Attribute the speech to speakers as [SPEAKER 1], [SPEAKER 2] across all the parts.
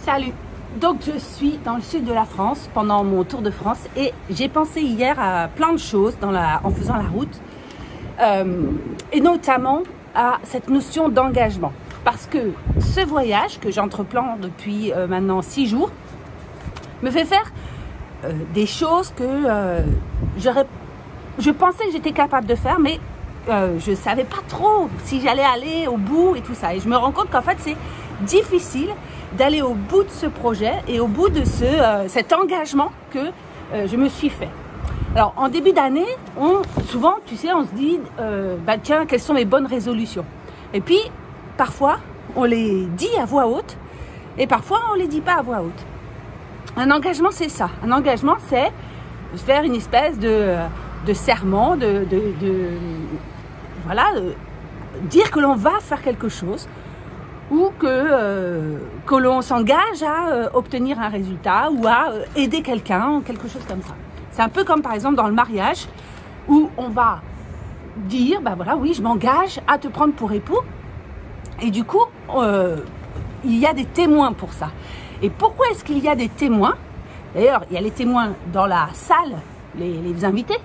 [SPEAKER 1] Salut. Donc je suis dans le sud de la France pendant mon tour de France et j'ai pensé hier à plein de choses en faisant la route et notamment à cette notion d'engagement, parce que ce voyage que j'entreprends depuis maintenant 6 jours me fait faire des choses que je pensais que j'étais capable de faire, mais je ne savais pas trop si j'allais aller au bout et tout ça. Et je me rends compte qu'en fait, c'est difficile d'aller au bout de ce projet et au bout de cet engagement que je me suis fait. Alors, en début d'année, souvent, tu sais, on se dit, tiens, quelles sont mes bonnes résolutions? Et puis, parfois, on les dit à voix haute et parfois, on ne les dit pas à voix haute. Un engagement, c'est ça. Un engagement, c'est faire une espèce de serment, dire que l'on va faire quelque chose ou que l'on s'engage à obtenir un résultat ou à aider quelqu'un, quelque chose comme ça. C'est un peu comme par exemple dans le mariage où on va dire, oui, je m'engage à te prendre pour époux. Et du coup, il y a des témoins pour ça. Et pourquoi est-ce qu'il y a des témoins? D'ailleurs, il y a les témoins dans la salle, les invités,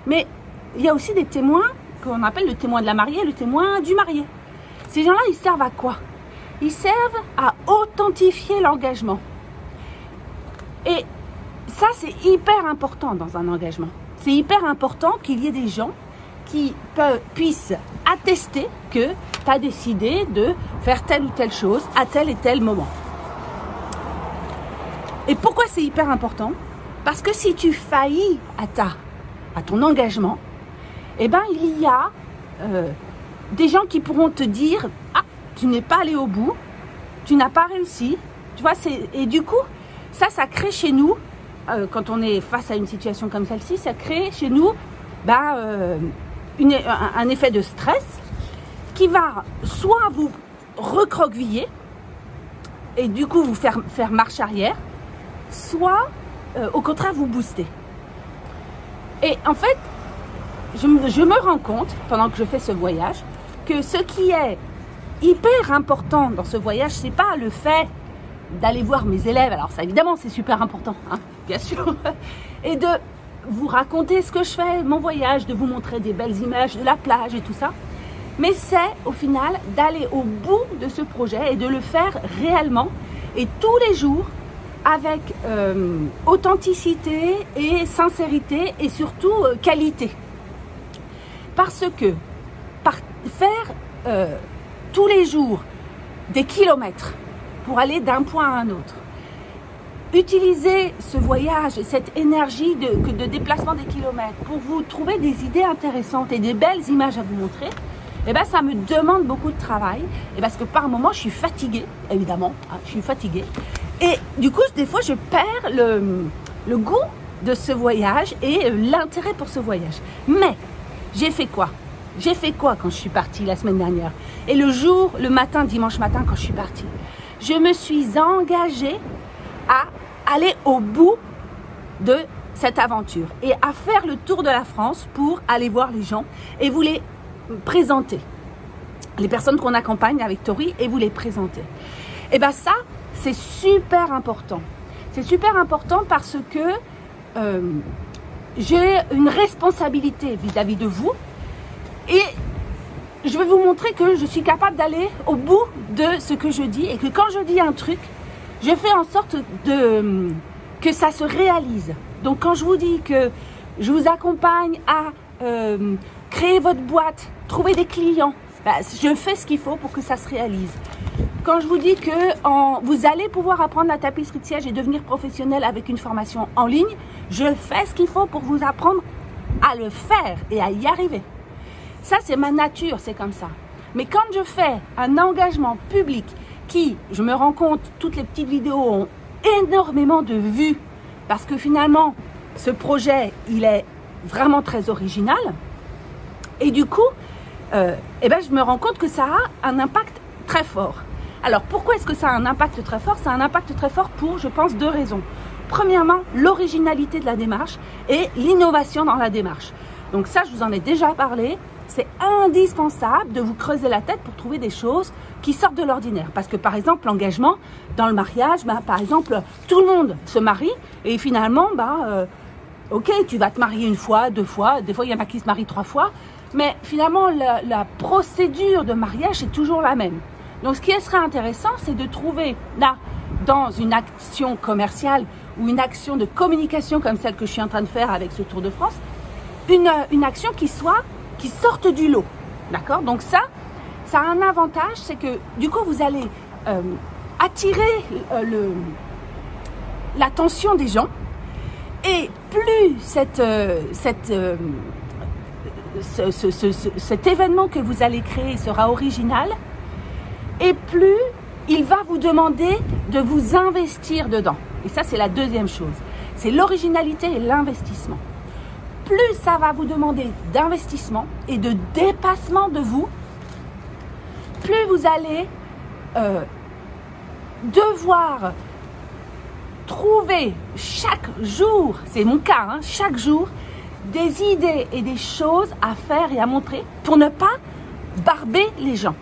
[SPEAKER 1] mais il y a aussi des témoins qu'on appelle le témoin de la mariée, le témoin du marié. Ces gens-là, ils servent à quoi? Ils servent à authentifier l'engagement. Et ça, c'est hyper important dans un engagement. C'est hyper important qu'il y ait des gens qui puissent attester que tu as décidé de faire telle ou telle chose à tel et tel moment. Et pourquoi c'est hyper important? Parce que si tu faillis à ton engagement, eh ben, il y a des gens qui pourront te dire « Ah, tu n'es pas allé au bout, tu n'as pas réussi. » Tu vois, et du coup, ça crée chez nous, quand on est face à une situation comme celle-ci, ça crée chez nous un effet de stress qui va soit vous recroqueviller et du coup vous faire marche arrière, soit au contraire vous booster. Et en fait, je me rends compte, pendant que je fais ce voyage, que ce qui est hyper important dans ce voyage, c'est pas le fait d'aller voir mes élèves, alors ça évidemment c'est super important, hein, bien sûr, et de vous raconter ce que je fais, mon voyage, de vous montrer des belles images de la plage et tout ça, mais c'est au final d'aller au bout de ce projet et de le faire réellement et tous les jours avec authenticité et sincérité et surtout qualité. Parce que faire tous les jours des kilomètres pour aller d'un point à un autre, utiliser ce voyage et cette énergie de déplacement des kilomètres pour vous trouver des idées intéressantes et des belles images à vous montrer, eh ben, ça me demande beaucoup de travail, et parce que par moments je suis fatiguée, évidemment, hein, je suis fatiguée, et du coup des fois je perds le goût de ce voyage et l'intérêt pour ce voyage. Mais j'ai fait quoi? J'ai fait quoi quand je suis partie la semaine dernière? Et le matin, dimanche matin, quand je suis partie, je me suis engagée à aller au bout de cette aventure et à faire le tour de la France pour aller voir les gens et vous les présenter. Les personnes qu'on accompagne avec Tori et vous les présenter. Et bien ça, c'est super important. C'est super important parce que j'ai une responsabilité vis-à-vis de vous et je vais vous montrer que je suis capable d'aller au bout de ce que je dis et que quand je dis un truc, je fais en sorte que ça se réalise. Donc quand je vous dis que je vous accompagne à créer votre boîte, trouver des clients, je fais ce qu'il faut pour que ça se réalise. Quand je vous dis que vous allez pouvoir apprendre la tapisserie de siège et devenir professionnel avec une formation en ligne, je fais ce qu'il faut pour vous apprendre à le faire et à y arriver. Ça, c'est ma nature, c'est comme ça. Mais quand je fais un engagement public qui, je me rends compte, toutes les petites vidéos ont énormément de vues parce que finalement, ce projet, il est vraiment très original. Et du coup, je me rends compte que ça a un impact très fort. Alors, pourquoi est-ce que ça a un impact très fort? Ça a un impact très fort pour, je pense, 2 raisons. Premièrement, l'originalité de la démarche et l'innovation dans la démarche. Donc ça, je vous en ai déjà parlé. c'est indispensable de vous creuser la tête pour trouver des choses qui sortent de l'ordinaire. Parce que par exemple, l'engagement dans le mariage, par exemple, tout le monde se marie et finalement, ok, tu vas te marier une fois, 2 fois, des fois il y en a qui se marient 3 fois, mais finalement la procédure de mariage est toujours la même. Donc ce qui serait intéressant, c'est de trouver là, dans une action commerciale ou une action de communication comme celle que je suis en train de faire avec ce Tour de France, une action qui sorte du lot, d'accord? Donc ça a un avantage, c'est que du coup vous allez attirer l'attention des gens, et plus cet événement que vous allez créer sera original, et plus il va vous demander de vous investir dedans. Et ça, c'est la deuxième chose. C'est l'originalité et l'investissement. Plus ça va vous demander d'investissement et de dépassement de vous, plus vous allez devoir trouver chaque jour, c'est mon cas, hein, chaque jour, des idées et des choses à faire et à montrer pour ne pas barber les gens.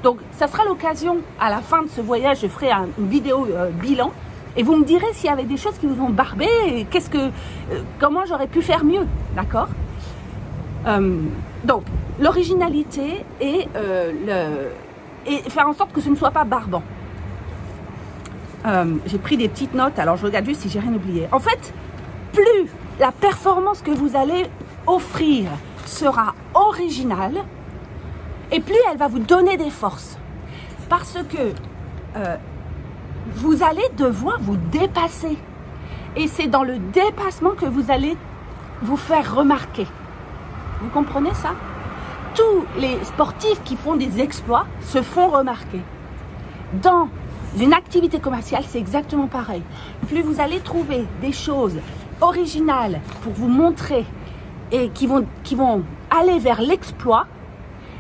[SPEAKER 1] Donc, ça sera l'occasion, à la fin de ce voyage, je ferai une vidéo bilan et vous me direz s'il y avait des choses qui vous ont barbé et comment j'aurais pu faire mieux, d'accord? Donc, l'originalité et faire en sorte que ce ne soit pas barbant. J'ai pris des petites notes, alors je regarde juste si j'ai rien oublié. En fait, plus la performance que vous allez offrir sera originale, et plus elle va vous donner des forces. Parce que vous allez devoir vous dépasser. Et c'est dans le dépassement que vous allez vous faire remarquer. Vous comprenez ça? Tous les sportifs qui font des exploits se font remarquer. Dans une activité commerciale, c'est exactement pareil. Plus vous allez trouver des choses originales pour vous montrer et qui vont aller vers l'exploit,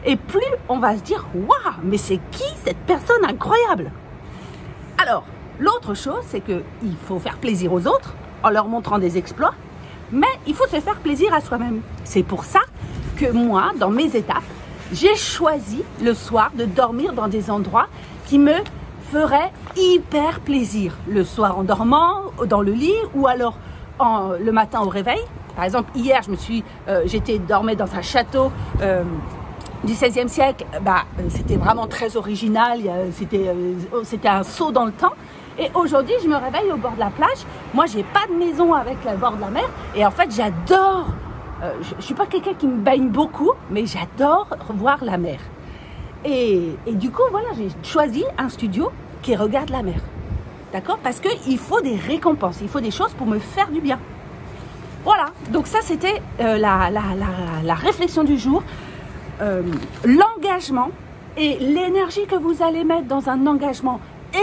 [SPEAKER 1] et plus on va se dire « Waouh, mais c'est qui cette personne incroyable ?» Alors, l'autre chose, c'est qu'il faut faire plaisir aux autres en leur montrant des exploits, mais il faut se faire plaisir à soi-même. C'est pour ça que moi, dans mes étapes, j'ai choisi le soir de dormir dans des endroits qui me feraient hyper plaisir. Le soir en dormant, dans le lit, ou alors le matin au réveil. Par exemple, hier, dormais dans un château du XVIe siècle. C'était vraiment très original, c'était un saut dans le temps. Et aujourd'hui, je me réveille au bord de la plage. Moi, j'ai pas de maison avec le bord de la mer. Et en fait, j'adore, je suis pas quelqu'un qui me baigne beaucoup, mais j'adore voir la mer. Et du coup, voilà, j'ai choisi un studio qui regarde la mer. D'accord? Parce qu'il faut des récompenses, il faut des choses pour me faire du bien. Voilà, donc ça, c'était la réflexion du jour. L'engagement et l'énergie que vous allez mettre dans un engagement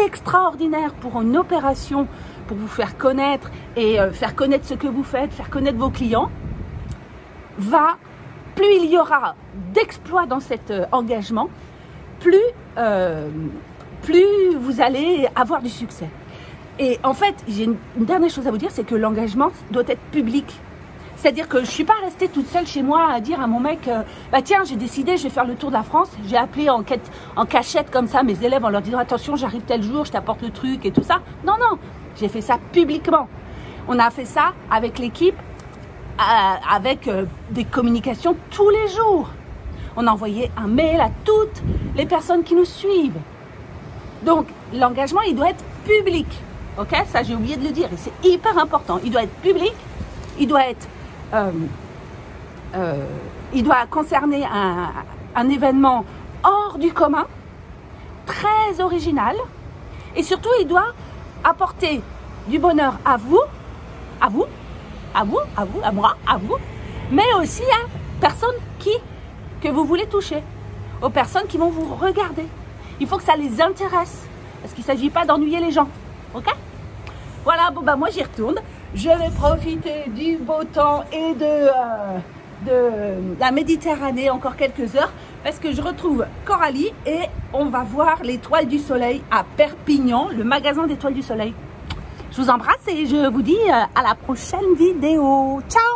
[SPEAKER 1] extraordinaire pour une opération, pour vous faire connaître et faire connaître ce que vous faites, faire connaître vos clients, plus il y aura d'exploits dans cet engagement, plus vous allez avoir du succès. Et en fait, j'ai une dernière chose à vous dire, c'est que l'engagement doit être public. C'est-à-dire que je ne suis pas restée toute seule chez moi à dire à mon mec tiens, j'ai décidé, je vais faire le tour de la France. J'ai appelé en cachette comme ça mes élèves en leur disant attention, j'arrive tel jour, je t'apporte le truc et tout ça. Non, non, j'ai fait ça publiquement. On a fait ça avec l'équipe, avec des communications tous les jours. On a envoyé un mail à toutes les personnes qui nous suivent. Donc, l'engagement, il doit être public. Ok, ça, j'ai oublié de le dire et c'est hyper important. Il doit être public, il doit être... il doit concerner un événement hors du commun, très original, et surtout il doit apporter du bonheur à vous, à moi, mais aussi à personnes que vous voulez toucher, aux personnes qui vont vous regarder. Il faut que ça les intéresse, parce qu'il ne s'agit pas d'ennuyer les gens, ok? Voilà, bon moi j'y retourne. Je vais profiter du beau temps et de la Méditerranée encore quelques heures parce que je retrouve Coralie et on va voir l'Étoile du Soleil à Perpignan, le magasin d'Étoiles du Soleil. Je vous embrasse et je vous dis à la prochaine vidéo. Ciao!